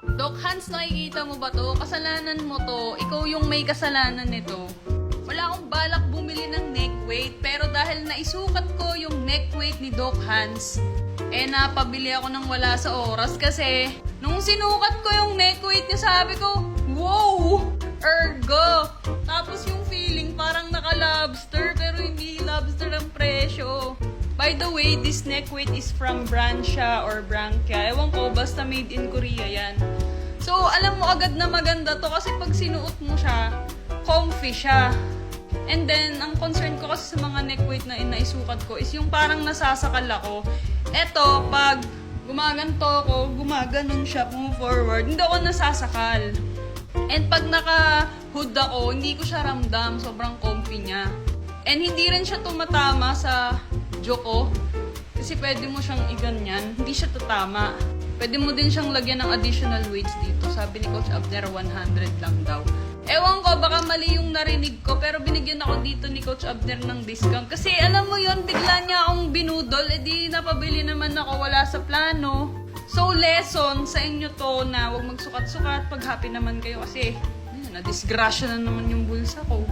Doc Hans, nakikita mo ba to? Kasalanan mo to. Ikaw yung may kasalanan nito. Wala akong balak bumili ng neck weight, pero dahil naisukat ko yung neck weight ni Doc Hans, napabili ako ng wala sa oras kasi nung sinukat ko yung neck weight niya, sabi ko, wow! Ergo! Tapos yung feeling parang naka-lobster, pero hindi lobster ang presyo. By the way, this neck weight is from Branchia or Branchia. Ewan ko, basta made in Korea yan. So, alam mo agad na maganda to kasi pag sinuot mo siya, comfy siya. And then, ang concern ko kasi sa mga neck weight na inaisukat ko is yung parang nasasakal ako. Eto, pag gumaganto ako, gumaganon siya, move forward, hindi ako nasasakal. And pag naka-hood ako, hindi ko siya ramdam, sobrang comfy niya. And hindi rin siya tumatama sa joko. Kasi pwede mo siyang iganyan. Hindi siya tatama. Pwede mo din siyang lagyan ng additional weights dito. Sabi ni Coach Abner, 100 lang daw. Ewan ko, baka mali yung narinig ko. Pero binigyan ako dito ni Coach Abner ng discount. Kasi alam mo yon, bigla niya akong binudol. Di napabili naman ako, wala sa plano. So, lesson sa inyo to na huwag magsukat-sukat pag happy naman kayo. Kasi, na-disgrasya na naman yung bulsa ko.